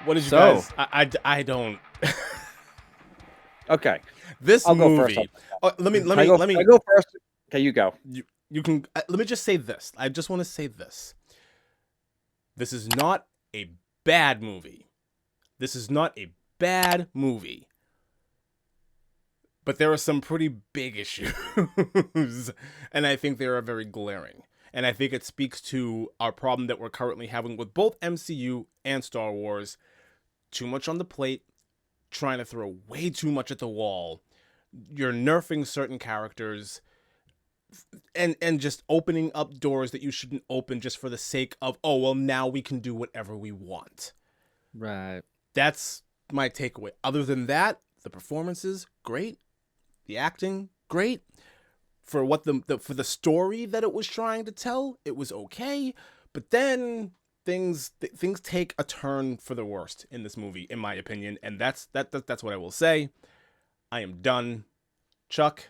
What did you So- guys? I don't. Okay, This I'll go first. movie. Let me I go first. Okay, you go. you can let me just say this. I just want to say this. This is not a bad movie. This is not a bad movie. But there are some pretty big issues. And I think they are very glaring. And I think it speaks to our problem that we're currently having with both MCU and Star Wars. Too much on the plate, trying to throw way too much at the wall. You're nerfing certain characters and just opening up doors that you shouldn't open just for the sake of, oh, well, now we can do whatever we want. Right. That's my takeaway. Other than that, the performances, great. The acting, great. For what for the story that it was trying to tell, it was okay. But then things take a turn for the worst in this movie, in my opinion, and that's what I will say. I am done. Chuck.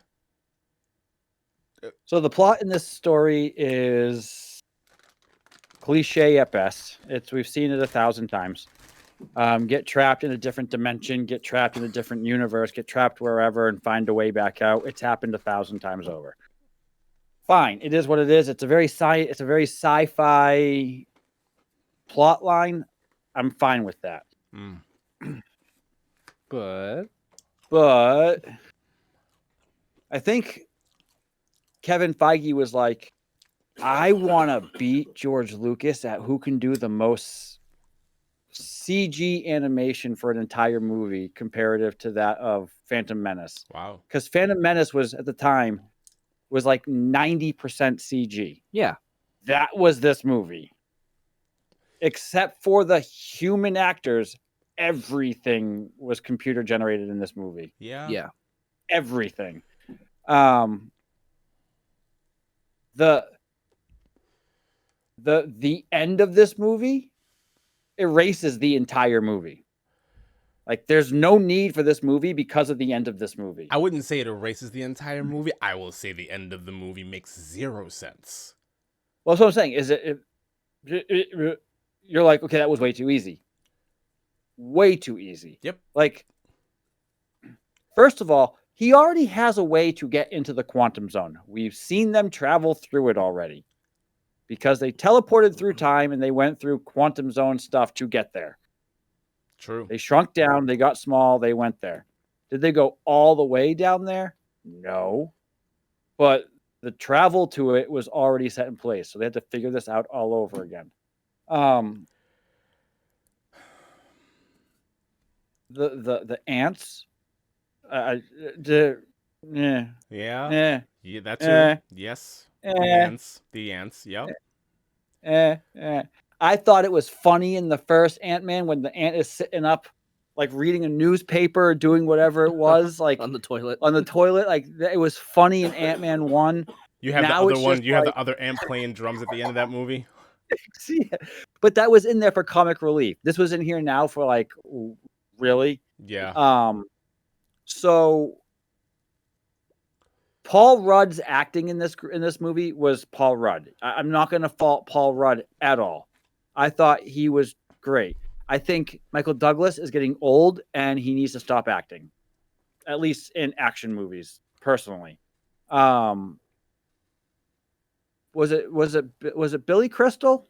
So the plot in this story is cliche at best. We've seen it 1,000 times. Get trapped in a different dimension, get trapped in a different universe, get trapped wherever, and find a way back out. It's happened 1,000 times over. Fine, it is what it is. It's a very sci-fi plot line. I'm fine with that. But I think Kevin Feige was like, I want to beat George Lucas at who can do the most CG animation for an entire movie comparative to that of Phantom Menace. Wow. Because Phantom Menace was, at the time, was like 90% CG. yeah, That was this movie. Except for the human actors, everything was computer generated in this movie. Yeah. Everything. The end of this movie erases the entire movie. Like, there's no need for this movie because of the end of this movie. I wouldn't say it erases the entire movie. I will say the end of the movie makes zero sense. Well, that's what I'm saying. Is you're like, okay, that was way too easy. Way too easy. Yep. Like, first of all, he already has a way to get into the quantum zone. We've seen them travel through it already because they teleported through time and they went through quantum zone stuff to get there. True. They shrunk down, they got small, they went there. Did they go all the way down there? No. But the travel to it was already set in place, so they had to figure this out all over again. The ants, Yeah, that too. Yes. The ants. Yep. I thought it was funny in the first Ant-Man when the ant is sitting up, like reading a newspaper, doing whatever it was, like on the toilet. Like it was funny in Ant-Man 1. You have Now the other it's one. just You have like- the other ant playing drums at the end of that movie. But that was in there for comic relief. This was in here now for like, really? Yeah. So Paul Rudd's acting in this movie was Paul Rudd. I'm not going to fault Paul Rudd at all. I thought he was great. I think Michael Douglas is getting old and he needs to stop acting, at least in action movies. Personally, was it Billy Crystal?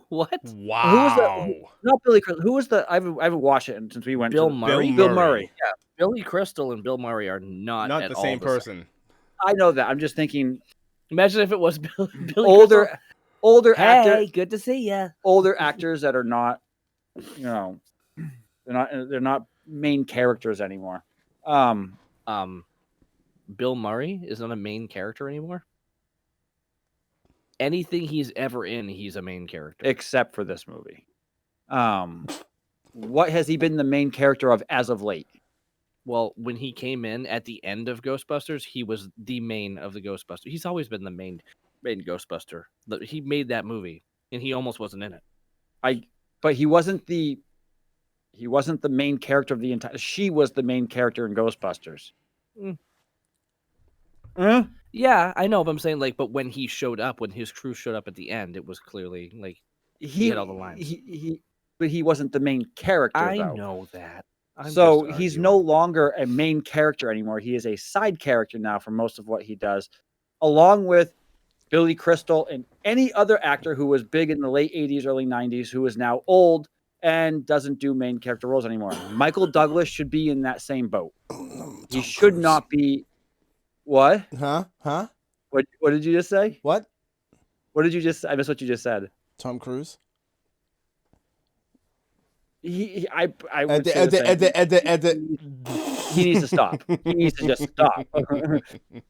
What? Wow. Who was not Billy Crystal? Who was the? I haven't watched it since we went. Bill to Murray? Bill Murray. Yeah, Billy Crystal and Bill Murray are not at the all same person. I know that. I'm just thinking. Imagine if it was Billy older Crystal. actor. Hey, good to see you. Older actors that are not, they're not main characters anymore. Bill Murray is not a main character anymore. Anything he's ever in, he's a main character. Except for this movie. What has he been the main character of as of late? Well, when he came in at the end of Ghostbusters, he was the main of the Ghostbusters. He's always been the main Ghostbuster. He made that movie, and he almost wasn't in it. But he wasn't the main character of the entire. She was the main character in Ghostbusters. Yeah, I know, but I'm saying but when he showed up, when his crew showed up at the end, it was clearly like he had all the lines. but he wasn't the main character. I though. know that. I'm So just he's arguing. no longer a main character anymore. He is a side character now for most of what he does, along with Billy Crystal and any other actor who was big in the late 80s, early 90s, who is now old and doesn't do main character roles anymore. Michael Douglas should be in that same boat. He should not be. What? Huh? What did you just say? What? What did you just? I missed what you just said. Tom Cruise? I At would the, say at the the, same at the, at the, at the... He needs to stop. He needs to just stop.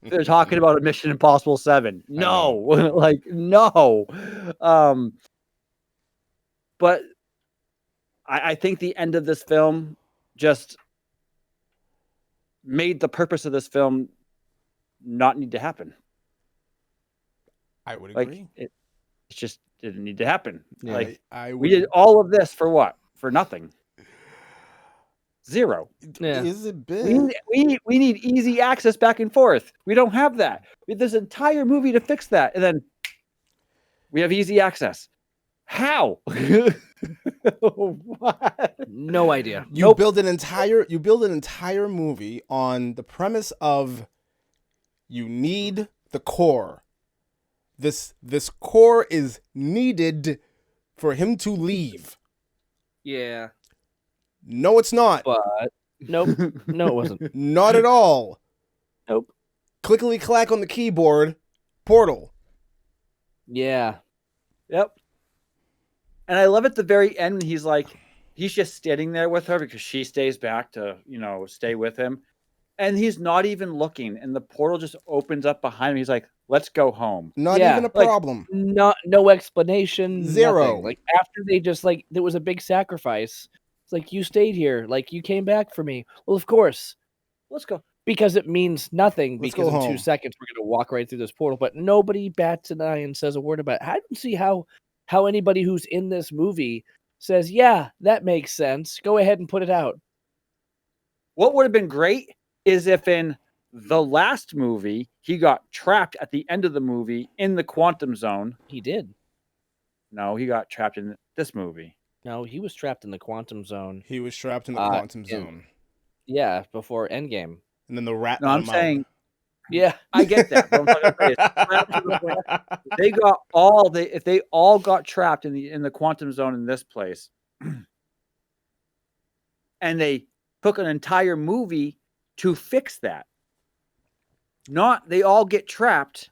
They're talking about a Mission Impossible 7. No, like no. But I think the end of this film just made the purpose of this film not need to happen. I would Like agree. it just didn't need to happen. Yeah. Like I we would... did all of this for what? For nothing. Zero. Yeah. Is it big? We need easy access back and forth. We don't have that. We have this entire movie to fix that, and then we have easy access. How? What? No idea. You build an entire movie on the premise of you need the core. This core is needed for him to leave. Yeah. No, it's not. But nope. No, it wasn't. Not at all. Nope. Clickety clack on the keyboard. Portal. Yeah. Yep. And I love at the very end, he's just standing there with her because she stays back to, stay with him. And he's not even looking. And the portal just opens up behind him. He's like, let's go home. Not Yeah, even a like, problem. No explanation. Zero. Nothing. Like after they just there was a big sacrifice. It's like you stayed here. Like you came back for me. Well, of course. Let's go. Because it means nothing. Let's Because go in home. 2 seconds we're gonna walk right through this portal. But nobody bats an eye and says a word about it. I don't see how anybody who's in this movie says, yeah, that makes sense. Go ahead and put it out. What would have been great is if in the last movie, he got trapped at the end of the movie in the quantum zone. He did. No, he got trapped in this movie. No, he was trapped in the quantum zone. He was trapped in the quantum zone. Yeah, before Endgame. And then the rat. No, I'm saying, Yeah. I get that. But I'm talking about is trapped to the point- they got all if they all got trapped in the quantum zone in this place, and they took an entire movie to fix that. Not they all get trapped.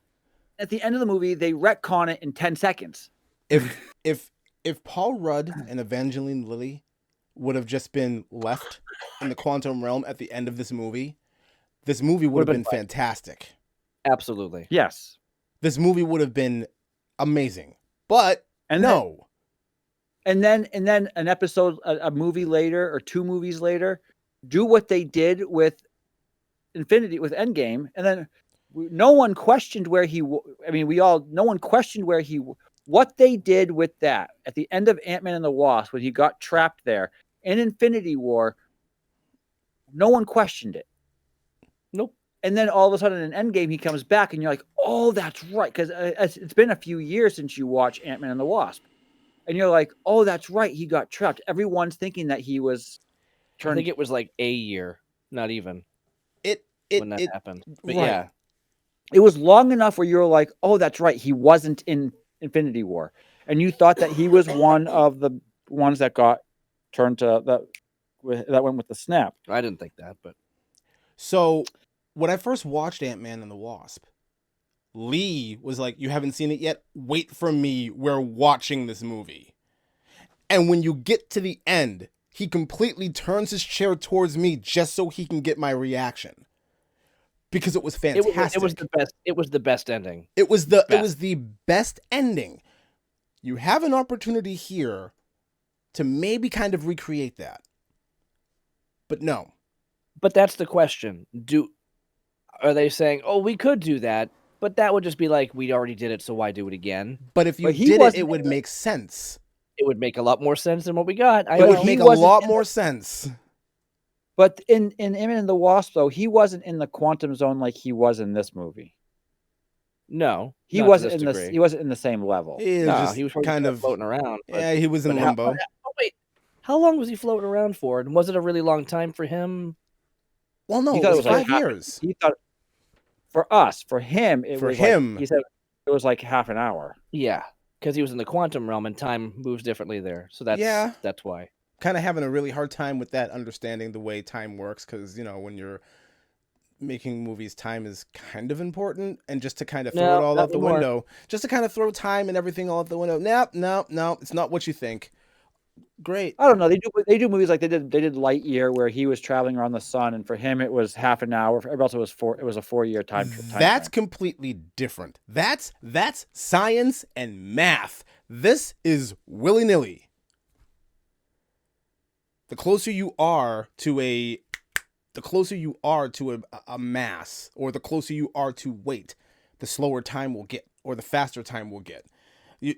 At the end of the movie, they retcon it in 10 seconds. If Paul Rudd and Evangeline Lilly would have just been left in the quantum realm at the end of this movie would have been fantastic. Absolutely. Yes. This movie would have been amazing. But no. And then an episode, a movie later or 2 movies later, do what they did with Endgame, and then no one questioned where no one questioned what they did with that at the end of Ant-Man and the Wasp when he got trapped there in Infinity War. No one questioned it. Nope. And then all of a sudden in Endgame, he comes back and you're like, oh, that's right. Because it's been a few years since you watch Ant-Man and the Wasp. And you're like, oh, that's right. He got trapped. Everyone's thinking that he was I think it was like a year, not even when that happened. But right. yeah. It was long enough where you're like, oh, that's right. He wasn't in Infinity War. And you thought that he was one of the ones that got turned to that went with the snap. I didn't think that, but So when I first watched Ant-Man and the Wasp, Lee was like, you haven't seen it yet? Wait for me. We're watching this movie. And when you get to the end, he completely turns his chair towards me just so he can get my reaction. Because it was fantastic. it was the best. It was the best ending. It was the best ending. You have an opportunity here to maybe kind of recreate that. But no. But that's the question. Are they saying, oh, we could do that, but that would just be like, we already did it, so why do it again? But if you But he did it, wasn't it would in make sense. It would make a lot more sense than what we got. It would make a lot more sense. But in Ant-Man and the Wasp, though, he wasn't in the quantum zone like he was in this movie. No, He not to wasn't this in degree. he wasn't in the same level. He was No, just he was probably kind of floating around. But, Yeah, he was in but limbo. wait, How long was he floating around for? And was it a really long time for him? Well, no, He it thought was it was like 5 half- years. He thought for us, for him, it For was him. like he said it was like half an hour. Yeah, because he was in the quantum realm and time moves differently there. So that's why. Kind of having a really hard time with that, understanding the way time works, because when you're making movies, time is kind of important, and just to kind of throw No, it all not out the anymore. window, just to kind of throw time and everything all out the window. No, it's not what you think. Great. I don't know. They do movies like they did Lightyear, where he was traveling around the sun, and for him it was half an hour. For everybody else, it was a 4-year time That's frame. completely different. That's science and math. This is willy-nilly. The closer you are to a mass, or the closer you are to weight, the slower time will get, or the faster time will get.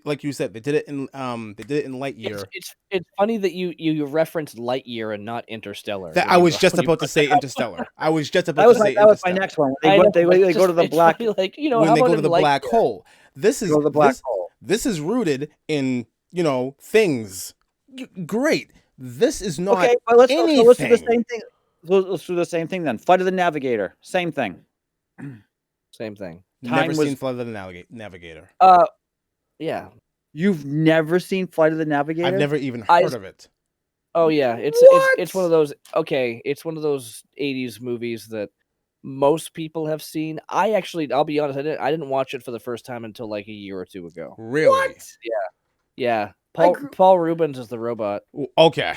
Like you said, they did it in Lightyear. It's funny that you referenced Lightyear and not Interstellar. That when I you was brought- just when you about to brought say that up. Interstellar. I was just about That was to say that was my Interstellar. next one. I know, They but go to the it's black funny, like When how they about go to in the black Lightyear? hole. This is go to the black hole. This is rooted in things. Great. This is not Okay, but let's do the anything. same thing. Let's do the same thing then. Flight of the Navigator, same thing. Same thing. Never Time seen was- Flight of the Navigator. Yeah. You've never seen Flight of the Navigator? I've never even I- heard of it. Oh yeah, it's What? one of those. Okay, it's one of those '80s movies that most people have seen. I'll be honest, I didn't watch it for the first time until like a year or two ago. Really? What? Yeah, I Paul Rubens is the robot. Okay.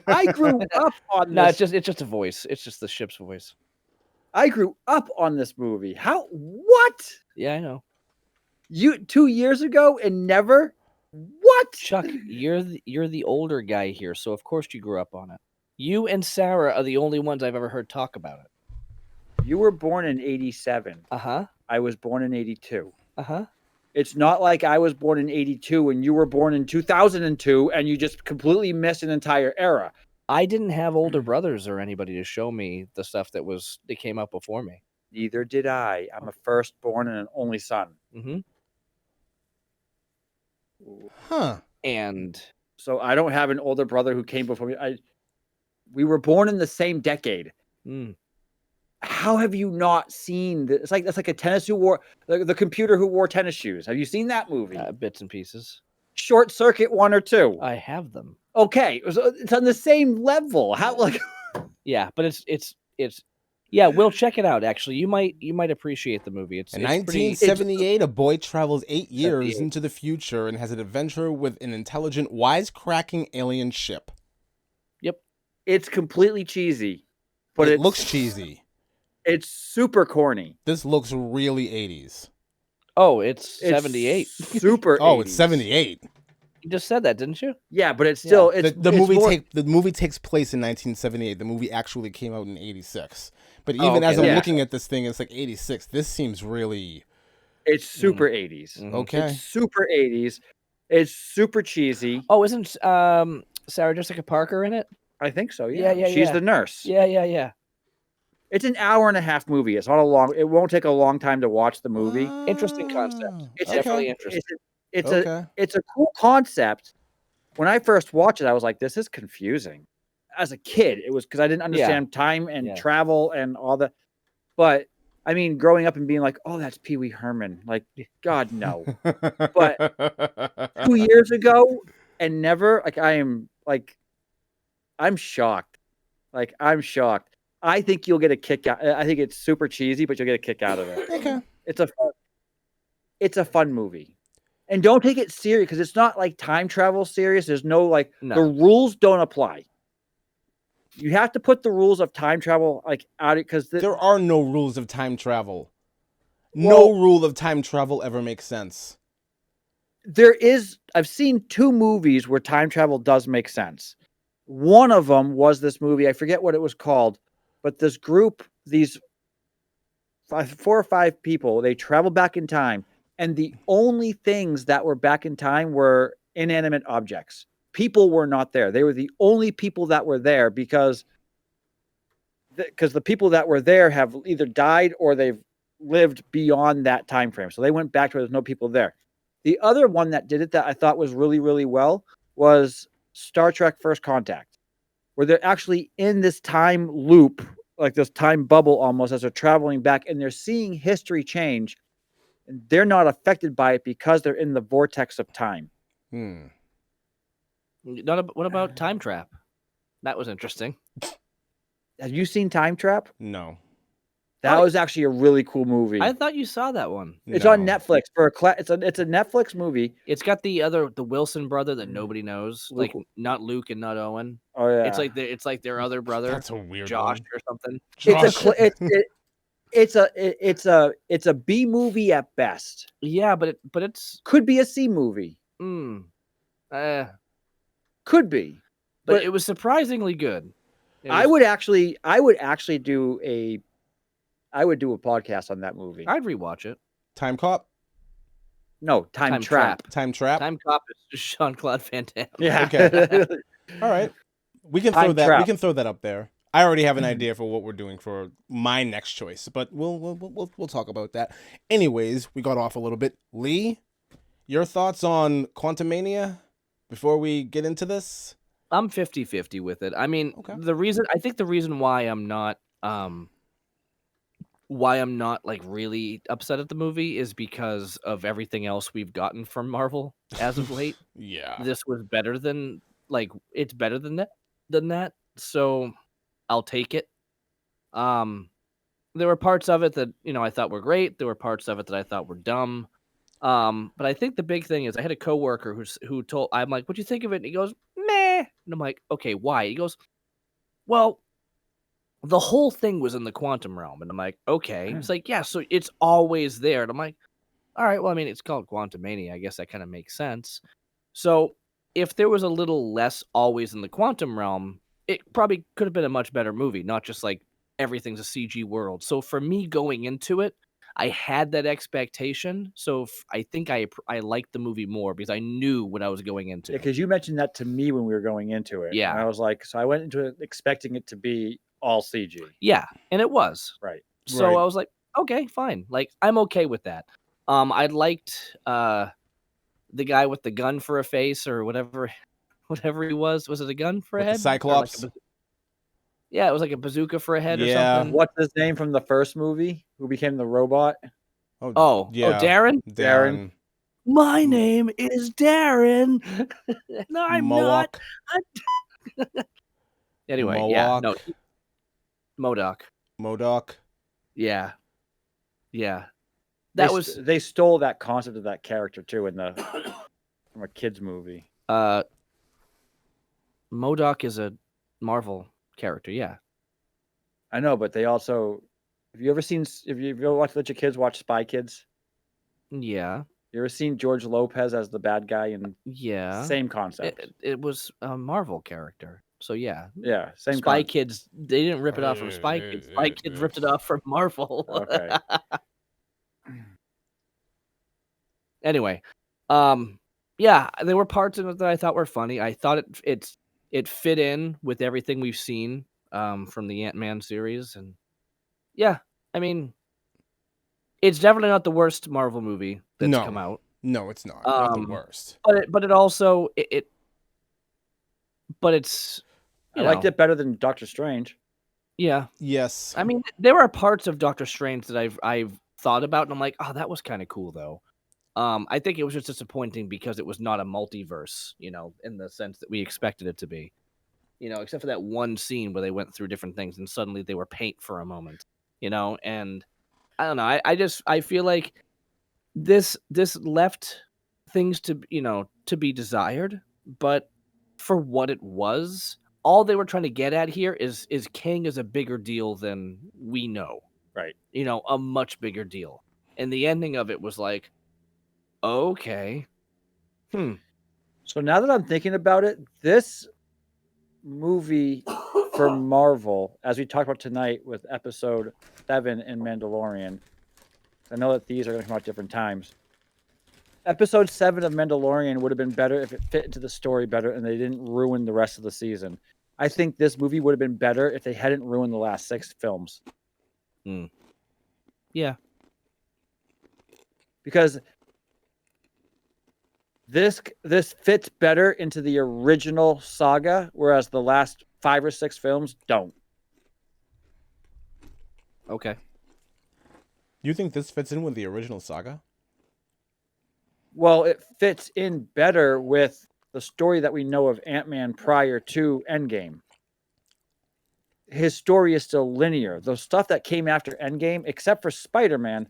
I grew up on No, this. it's just a voice. It's just the ship's voice. I grew up on this movie. How? What? Yeah, I know. You 2 years ago and never? What? Chuck, you're the older guy here, so of course you grew up on it. You and Sarah are the only ones I've ever heard talk about it. You were born in 87. Uh-huh. I was born in 82. Uh-huh. It's not like I was born in 82 and you were born in 2002 and you just completely missed an entire era. I didn't have older brothers or anybody to show me the stuff that came out before me. Neither did I. I'm a firstborn and an only son. Mm-hmm. Huh. And So I don't have an older brother who came before me. We were born in the same decade. mm, How have you not seen this? That's like a tennis who wore the computer who wore tennis shoes. Have you seen that movie? bits and pieces. Short Circuit 1 or 2. I have them. Okay, so it's on the same level. How like Yeah, but it's yeah, we'll check it out actually. You might appreciate the movie. It's In pretty 1978, a boy travels 8 years 78. into the future and has an adventure with an intelligent, wisecracking alien ship. it's completely cheesy, but It it looks cheesy. It's super corny. This looks really 80s. Oh, it's It's 78. Super. Oh, it's 80s. 78. You just said that, didn't you? Yeah, but it's still The, it's the it's movie more- the movie takes place in 1978. The movie actually came out in 86. But even okay, as I'm yeah. looking at this thing, it's like 86. This seems really It's super 80s. Mhm. okay. It's super 80s. It's super cheesy. Oh, isn't Sarah Jessica Parker in it? I think so. Yeah, Yeah, yeah, She's yeah. the nurse. Yeah. It's an hour and a half movie. It's not a long. It won't take a long time to watch the movie. Interesting concept. It's Definitely okay. interesting. It's a cool concept. When I first watched it, I was like, "This is confusing." As a kid, it was because I didn't understand time and Yeah. travel and all that. But I mean, growing up and being like, "Oh, that's Pee Wee Herman," like, God no. But 2 years ago and never like I'm shocked. Like I'm shocked. I think you'll get a kick out. I think it's super cheesy, but you'll get a kick out of it. okay. It's a fun movie. And don't take it serious because it's not like time travel serious. There's no like No. the rules don't apply. You have to put the rules of time travel like out because There are no rules of time travel. No rule of time travel ever makes sense. there is. I've seen 2 movies where time travel does make sense. One of them was this movie. I forget what it was called, but this group, these 4 or 5 people, they travel back in time, and the only things that were back in time were inanimate objects. People were not there. They were the only people that were there because the people that were there have either died or they've lived beyond that time frame. So they went back to where there's no people there. The other one that did it that I thought was really, really well was Star Trek First Contact, where they're actually in this time loop, like this time bubble almost, as they're traveling back, and they're seeing history change, and they're not affected by it because they're in the vortex of time. What about Time Trap? That was interesting. Have you seen Time Trap? No. That was actually a really cool movie. I thought you saw that one. It's on Netflix for it's a Netflix movie. It's got the Wilson brother that nobody knows, Luke. like not Luke and not Owen. Oh yeah, It's like their other brother. That's a weird Josh one. or something. It's a B movie at best. Yeah, but it's could be a C movie. Could be, but it was surprisingly good. I would actually do a podcast on that movie. I'd rewatch it. Time Cop? No, Time Trap. Time Trap? Time Cop is Jean-Claude Van Damme. Yeah. Okay. All right. We can throw that. Trap. We can throw that up there. I already have an idea for what we're doing for my next choice, but we'll talk about that. Anyways, we got off a little bit. Lee, your thoughts on Quantumania before we get into this? I'm 50-50 with it. I mean, Okay. the reason why I'm not like really upset at the movie is because of everything else we've gotten from Marvel as of late. Yeah. This was better than it's better than that. So I'll take it. There were parts of it that, I thought were great. There were parts of it that I thought were dumb. But I think the big thing is I had a coworker I'm like, what'd you think of it? And he goes, meh. And I'm like, okay, why? He goes, well, the whole thing was in the quantum realm. And I'm like, okay. He's like, yeah, so it's always there. And I'm like, all right, well, I mean, it's called Quantumania. I guess that kind of makes sense. So if there was a little less always in the quantum realm, it probably could have been a much better movie, not just like everything's a CG world. So for me going into it, I had that expectation. So I think I liked the movie more because I knew what I was going into. Because you mentioned that to me when we were going into it. Yeah. And I was like, so I went into it expecting it to be all CG. Yeah, and it was. Right. So Right. I was like, okay, fine. Like, I'm okay with that. I liked the guy with the gun for a face or whatever he was. Was it a gun for a With the head? Cyclops? Yeah, it was like a bazooka for a head or Yeah. something. What's his name from the first movie? Who became the robot? Oh, Darren? Darren. My name is Darren. No, I'm Mohawk. not. Anyway, Mohawk. yeah. No. MODOK. Yeah. Yeah. They stole that concept of that character too from a kids movie. MODOK is a Marvel character, yeah. I know, but they also have you ever let your kids watch Spy Kids? Yeah. You ever seen George Lopez as the bad guy? And Yeah. same concept. It was a Marvel character. So yeah. Yeah, same Spy Kids, they didn't rip it off from Spy Kids. Spy Kids ripped it off from Marvel. Okay. Anyway, yeah, there were parts of it that I thought were funny. I thought it fit in with everything we've seen from the Ant-Man series, and yeah, I mean, it's definitely not the worst Marvel movie that's come out. No, it's not. Not the worst. But it also but it's I liked it better than Doctor Strange. Yeah. Yes. I mean, there are parts of Doctor Strange that I've thought about, and I'm like, oh, that was kind of cool though. I think it was just disappointing because it was not a multiverse, in the sense that we expected it to be. Except for that one scene where they went through different things and suddenly they were paint for a moment, and I don't know. I feel like this left things to be desired, but for what it was, all they were trying to get at here is King is a bigger deal than we know. Right. A much bigger deal. And the ending of it was like, okay. So now that I'm thinking about it, this movie for Marvel, as we talked about tonight with episode 7 in Mandalorian, I know that these are going to come out different times. Episode 7 of Mandalorian would have been better if it fit into the story better and they didn't ruin the rest of the season. I think this movie would have been better if they hadn't ruined the last 6 films. Yeah. Because This fits better into the original saga, whereas the last 5 or 6 films don't. Okay. You think this fits in with the original saga? Well, it fits in better with the story that we know of Ant-Man prior to Endgame. His story is still linear. The stuff that came after Endgame, except for Spider-Man,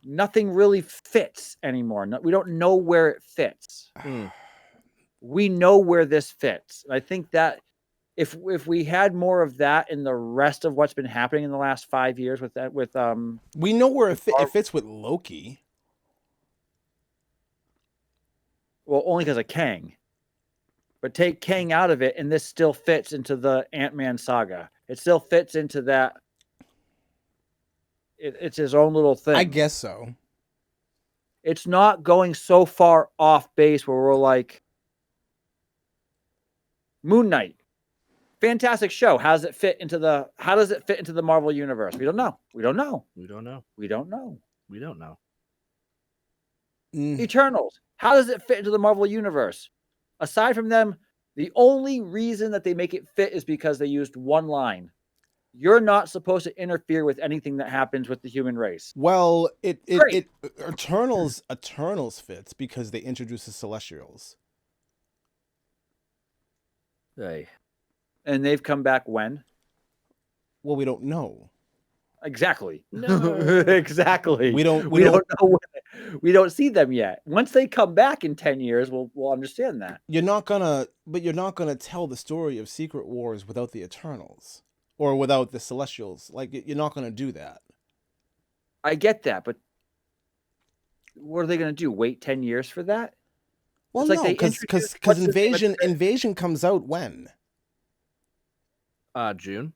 nothing really fits anymore. We don't know where it fits. We know where this fits. I think that if we had more of that in the rest of what's been happening in the last 5 years with that, We know where it fits with Loki. well, only because of Kang. But take Kang out of it, and this still fits into the Ant-Man saga. It still fits into that. It's his own little thing. I guess so. It's not going so far off base where we're like, Moon Knight, fantastic show. How does it fit into the Marvel universe? We don't know. We don't know. Eternals, how does it fit into the Marvel universe? Aside from them, the only reason that they make it fit is because they used one line. You're not supposed to interfere with anything that happens with the human race. Well, Eternals fits because they introduce the Celestials. Hey. And they've come back when? Well, we don't know. Exactly. No. Exactly. We don't know. We don't see them yet. Once they come back in 10 years, we'll understand that. You're not gonna tell the story of Secret Wars without the Eternals or without the Celestials. Like, you're not gonna do that. I get that, but what are they gonna do? Wait 10 years for that? Well, It's no, like because Invasion comes out when? June.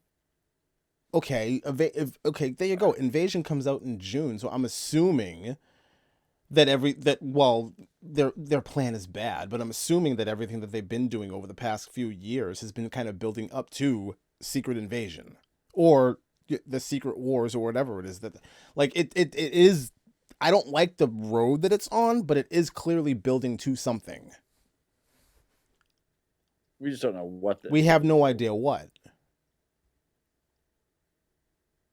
Okay, okay, there you go. Invasion comes out in June, so I'm assuming that their plan is bad, but I'm assuming that everything that they've been doing over the past few years has been kind of building up to Secret Invasion or the Secret Wars or whatever it is that, like, it is. I don't like the road that it's on, but it is clearly building to something. We just don't know what. We have no idea what.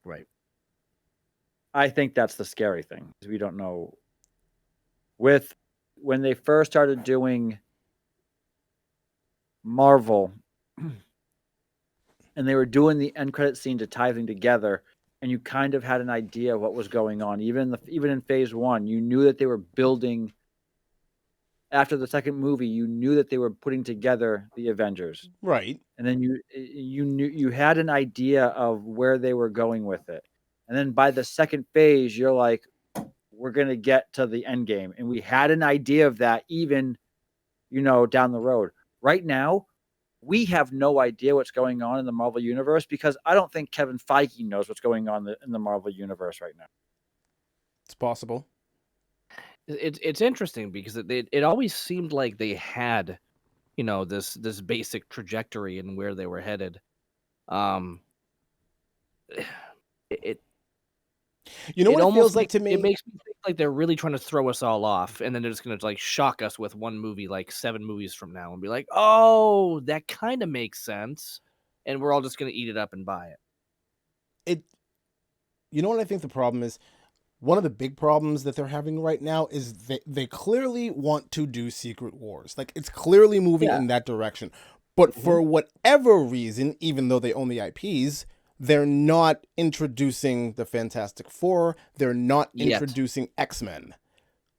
Right. I think that's the scary thing. We don't know. When they first started doing Marvel, and they were doing the end credit scene to tie them together, and you kind of had an idea of what was going on. Even in phase 1, you knew that they were building. After the second movie, you knew that they were putting together the Avengers. Right. And then you knew you had an idea of where they were going with it. And then by the second phase, you're like, we're going to get to the end game. And we had an idea of that even, down the road. Right now, we have no idea what's going on in the Marvel universe because I don't think Kevin Feige knows what's going on in the Marvel universe right now. It's possible. It's interesting because it always seemed like they had, this basic trajectory and where they were headed. You know what it feels like to me? It makes me think like they're really trying to throw us all off, and then they're just going to like shock us with one movie like 7 movies from now and be like, oh, that kind of makes sense. And we're all just going to eat it up and buy it. You know what I think the problem is? One of the big problems that they're having right now is they clearly want to do Secret Wars. Like, it's clearly moving in that direction. But for whatever reason, even though they own the IPs, they're not introducing the Fantastic Four. They're not introducing X-Men.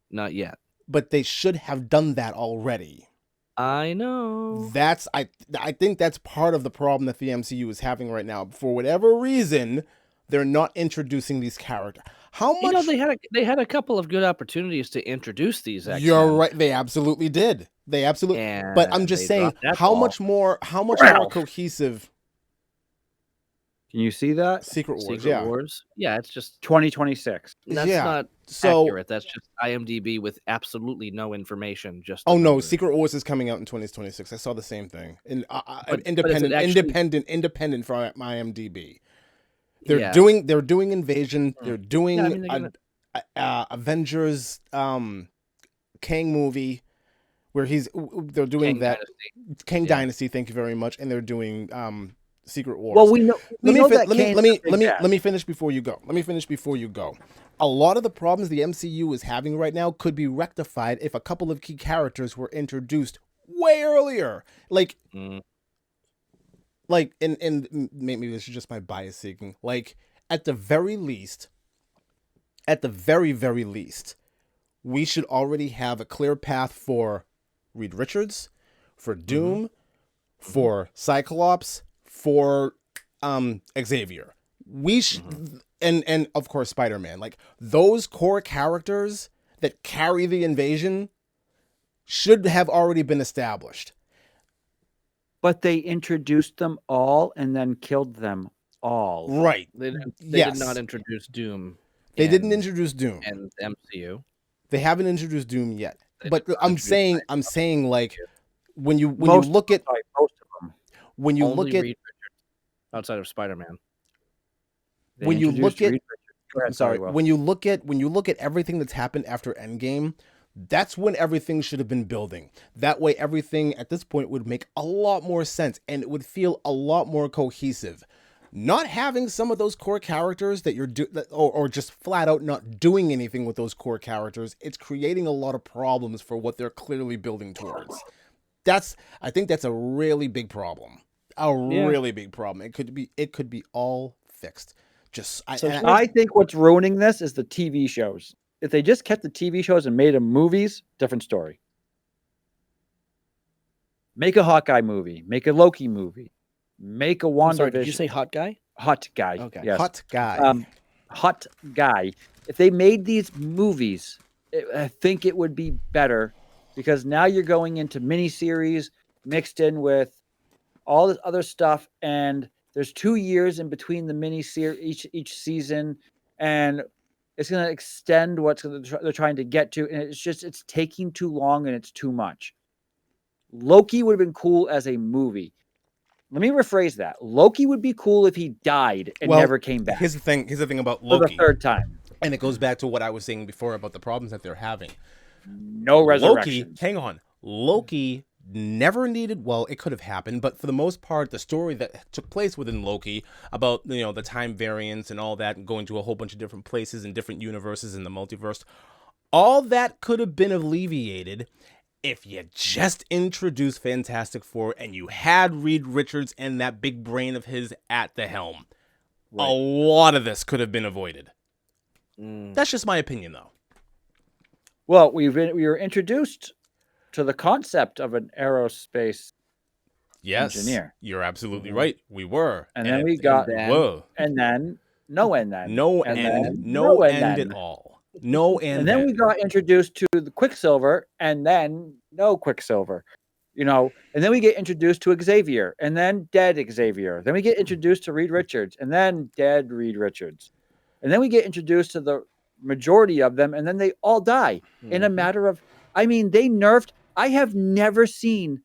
Not yet. But they should have done that already. I know. I think that's part of the problem that the MCU is having right now. For whatever reason, they're not introducing these characters. How much they had a couple of good opportunities to introduce these X-Men. You're right. They absolutely did. But I'm just saying, how much more cohesive? Can you see that? Secret Wars? Yeah, it's just 2026. That's not accurate. That's just IMDb with absolutely no information. Secret Wars is coming out in 2026. I saw the same thing. Independent from my IMDb. They're doing Invasion. They're doing Avengers Kang movie, where they're doing King that Dynasty. King Yeah. Dynasty. Thank you very much. And they're doing Secret Wars. Well, we know let Kane's a big bad. me finish before you go. Let me finish before you go. A lot of the problems the MCU is having right now could be rectified if a couple of key characters were introduced way earlier. Like and maybe this is just my bias seeking. Like at the very least, very least, we should already have a clear path for Reed Richards, for Doom, for Cyclops, for Xavier. We should and of course Spider-Man. Like those core characters that carry the invasion should have already been established. But they introduced them all and then killed them all. Right. They Yes. did not introduce Doom. They didn't introduce Doom. And MCU. They haven't introduced Doom yet. They But did not I'm introduce saying like when you Most look at most of them. when you Only look at Reed Richards outside of Spider-Man. They when you introduced look at Reed Richards. Go ahead, I'm sorry, Will. when you look at everything that's happened after Endgame, that's when everything should have been building. That way everything at this point would make a lot more sense and it would feel a lot more cohesive. Not having some of those core characters that you're or just flat out not doing anything with those core characters, it's creating a lot of problems for what they're clearly building towards. I think that's a really big problem. Really big problem. It could be all fixed. I think what's ruining this is the TV shows. If they just kept the TV shows and made them movies, different story. Make a Hawkeye movie. Make a Loki movie. Make a WandaVision. Sorry, did you say Hot Guy? Hot Guy? Okay. Yes. Hot guy. Hot Guy. If they made these movies, I think it would be better because now you're going into miniseries mixed in with all this other stuff, and there's 2 years in between the miniseries each season, and it's going to extend what they're trying to get to, and it's taking too long and it's too much. Loki would have been cool as a movie. Let me rephrase that. Loki would be cool if he died and never came back. Here's the thing about For Loki. the third time. And it goes back to what I was saying before about the problems that they're having. No resurrections. Hang on. Loki never needed, well, it could have happened, but for the most part, the story that took place within Loki about, the time variance and all that, and going to a whole bunch of different places and different universes in the multiverse, all that could have been alleviated if you just introduced Fantastic Four and you had Reed Richards and that big brain of his at the helm. Right. A lot of this could have been avoided. That's just my opinion, though. Well, we were introduced to the concept of an aerospace engineer. You're absolutely right. We were. And then we got whoa. And then no end then. No and end. then, No end at all. No end. And then we got introduced to the Quicksilver and then no Quicksilver. And then we get introduced to Xavier and then dead Xavier. Then we get introduced to Reed Richards and then dead Reed Richards. And then we get introduced to the majority of them and then they all die in a matter of, they nerfed. I have never seen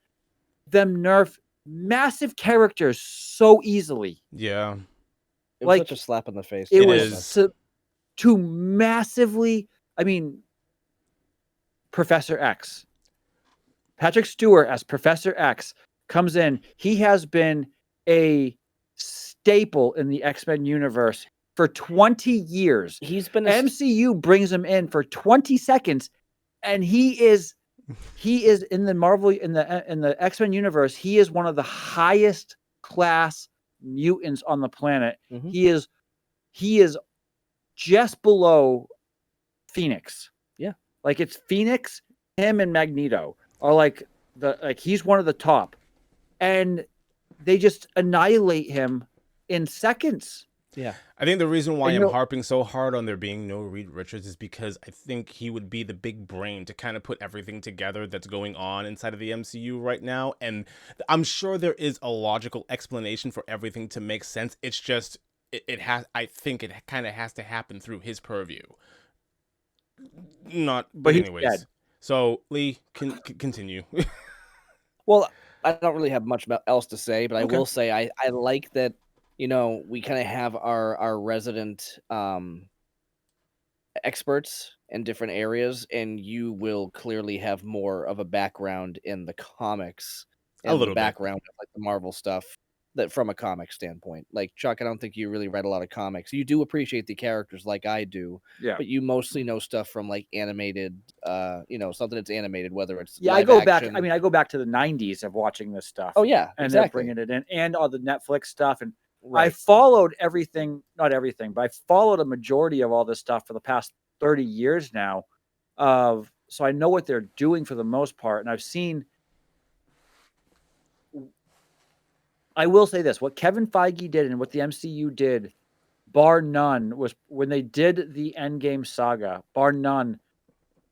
them nerf massive characters so easily. Yeah. It was such a slap in the face. It was to massively, Professor X. Patrick Stewart as Professor X comes in. He has been a staple in the X-Men universe for 20 years. He's been MCU brings him in for 20 seconds, and he is in the Marvel in the X-Men universe. He is one of the highest class mutants on the planet. Mm-hmm. He is just below Phoenix. Yeah, like it's Phoenix, him, and Magneto are he's one of the top, and they just annihilate him in seconds. Yeah. I think the reason why I'm harping so hard on there being no Reed Richards is because I think he would be the big brain to kind of put everything together that's going on inside of the MCU right now. And I'm sure there is a logical explanation for everything to make sense. It's just, I think it kind of has to happen through his purview. But anyways. Dead. So Lee, continue. Well, I don't really have much else to say, but I will say I like that, we kind of have our resident experts in different areas, and you will clearly have more of a background in the comics A and the little bit. background of like the Marvel stuff that from a comic standpoint. Like Chuck, I don't think you really read a lot of comics. You do appreciate the characters like I do, Yeah. but you mostly know stuff from like animated, something that's animated, whether it's Yeah, I live go back. action. I mean, I go back to the '90s of watching this stuff. Oh yeah, and they're exactly. bringing it in, and all the Netflix stuff. And I Right. followed everything, not everything, but I followed a majority of all this stuff for the past 30 years now. So I know what they're doing for the most part, and I've seen. I will say this: what Kevin Feige did and what the MCU did, bar none, was when they did the Endgame saga. Bar none,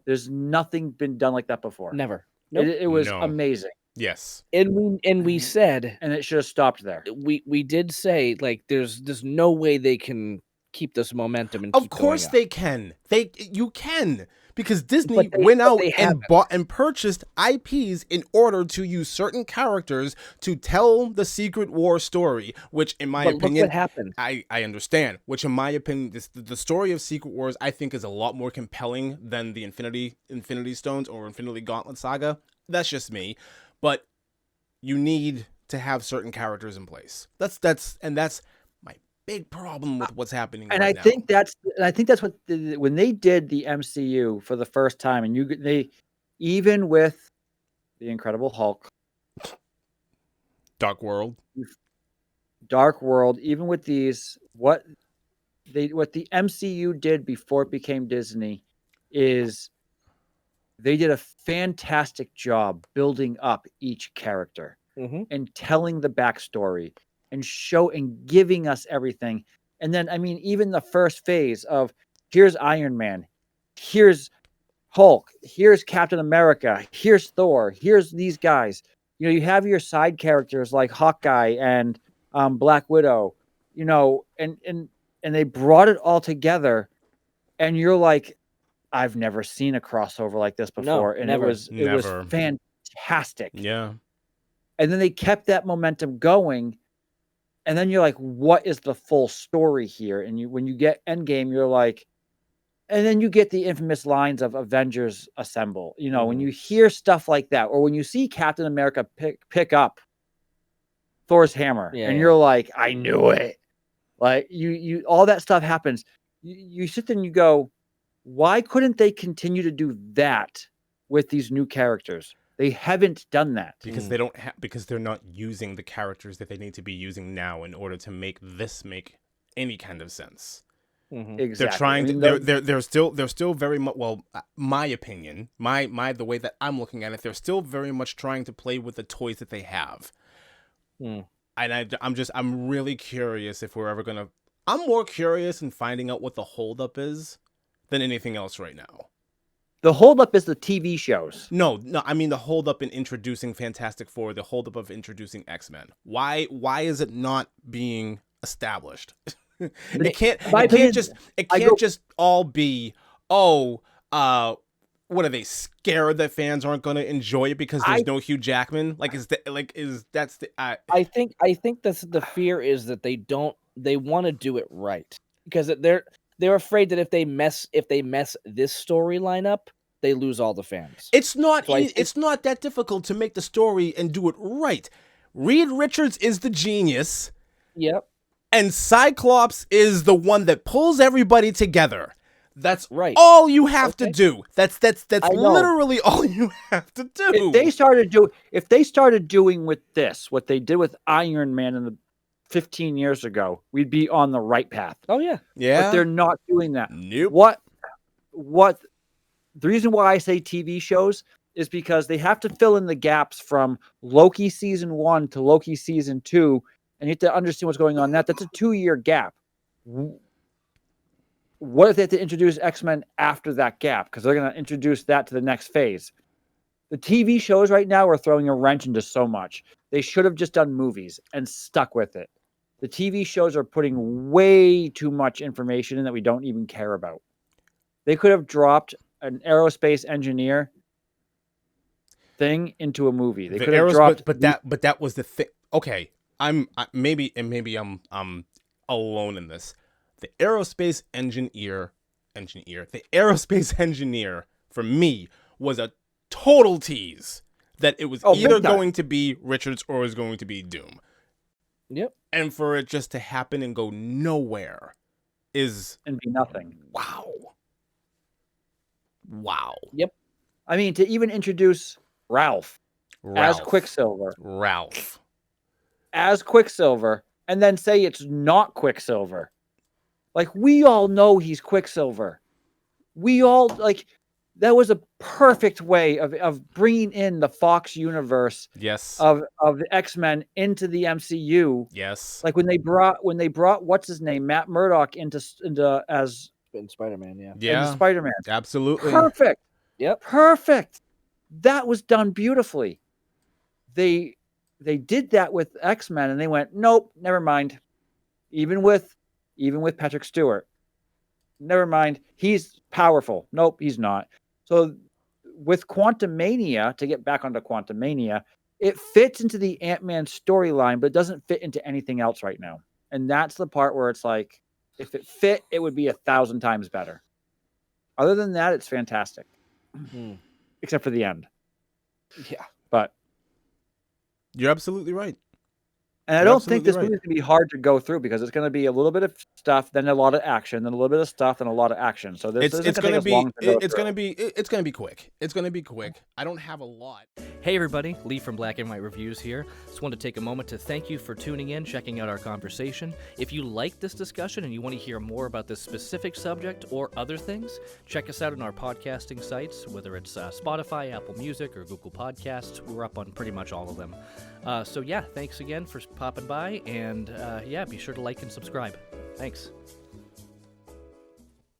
there's nothing been done like that before. Never. Nope. It was No. amazing, Yes. And we said and it should have stopped there. we did say like there's no way they can keep this momentum and Of keep course going up. they can. You can. Because Disney But they- went but out they and haven't. bought and purchased IPs in order to use certain characters to tell the Secret War story, which in my But look opinion, what happened. I understand, which in my opinion, the story of Secret Wars, I think, is a lot more compelling than the Infinity Stones or Infinity Gauntlet saga. That's just me. But you need to have certain characters in place. That's my big problem with what's happening And right I now. think that's what when they did the MCU for the first time, and they even with the Incredible Hulk, Dark World. Dark World, even with these, what the MCU did before it became Disney is they did a fantastic job building up each character Mhm. and telling the backstory and giving us everything. And then, I mean, even the first phase of here's Iron Man, here's Hulk, here's Captain America, here's Thor, here's these guys. You know, you have your side characters like Hawkeye and Black Widow, and they brought it all together, and you're like, I've never seen a crossover like this before, and never. it was Never. fantastic. Yeah. And then they kept that momentum going, and then you're like, what is the full story here? And when you get Endgame, you're like, and then you get the infamous lines of Avengers Assemble. When you hear stuff like that, or when you see Captain America pick up Thor's hammer, Yeah, and yeah. you're like, I knew it. Like you all that stuff happens. You sit there and you go, why couldn't they continue to do that with these new characters? They haven't done that. Because they don't because they're not using the characters that they need to be using now in order to make this make any kind of sense. Mhm. Exactly. They're trying I mean, to they're still very much, well, my opinion, my the way that I'm looking at it, they're still very much trying to play with the toys that they have. Mm. And I'm really curious if we're ever going to I'm more curious in finding out what the holdup is than anything else right now. the holdup is the TV shows. No, I mean the holdup in introducing Fantastic Four, the holdup of introducing X-Men. Why is it not being established? It can't just all be, what are they, scared that fans aren't going to enjoy it because there's no Hugh Jackman? I think that's the fear is that they want to do it right because they're afraid that if they mess this storyline up, they lose all the fans. It's not So it's not that difficult to make the story and do it right. Reed Richards is the genius. Yep. And Cyclops is the one that pulls everybody together. That's right. all you have to do. That's know. literally all you have to do. If they started doing with this what they did with Iron Man in the 15 years ago, we'd be on the right path. Oh yeah. Yeah. But they're not doing that. Nope. What the reason why I say TV shows is because they have to fill in the gaps from Loki season 1 to Loki season 2, and you have to understand what's going on. That's a 2-year gap. What if they have to introduce X-Men after that gap? Because they're going to introduce that to the next phase. The TV shows right now are throwing a wrench into so much. They should have just done movies and stuck with it. The TV shows are putting way too much information in that we don't even care about. They could have dropped an aerospace engineer thing into a movie. They could have dropped, but that was the thing. Okay, maybe I'm alone in this. The aerospace engineer engineer, the aerospace engineer, for me, was a total tease that it was either big time. going to be Richards or it was going to be Doom. Yep. And for it just to happen and go nowhere is And be nothing. wow. Wow. Yep. I mean, to even introduce Ralph as Quicksilver, and then say it's not Quicksilver. Like, we all know he's Quicksilver. We all, like, that was a perfect way of bringing in the Fox universe Yes. of the X-Men into the MCU. Yes. Like when they brought what's his name, Matt Murdock into as In Spider-Man, yeah. Yeah. into Spider-Man. Absolutely. Perfect. Yep. Perfect. That was done beautifully. They did that with X-Men and they went, nope, never mind. Even with Patrick Stewart. Never mind. He's powerful. Nope, he's not. So with Quantumania, to get back onto Quantumania, it fits into the Ant-Man storyline, but it doesn't fit into anything else right now. And that's the part where it's like, if it fit, it would be 1,000 times better. Other than that, it's fantastic. Except for the end. Yeah. But You're absolutely right. and I You're don't think absolutely this right. movie is going to be hard to go through because it's going to be a little bit of stuff, then a lot of action, then a little bit of stuff, and a lot of action. So this isn't going to take us long to go it's through. gonna be quick. It's gonna be quick. I don't have a lot. Hey everybody, Lee from Black and White Reviews here. Just wanted to take a moment to thank you for tuning in, checking out our conversation. If you like this discussion and you want to hear more about this specific subject or other things, check us out on our podcasting sites, whether it's Spotify, Apple Music, or Google Podcasts. We're up on pretty much all of them. So yeah, thanks again for popping by, and yeah, be sure to like and subscribe. Thanks.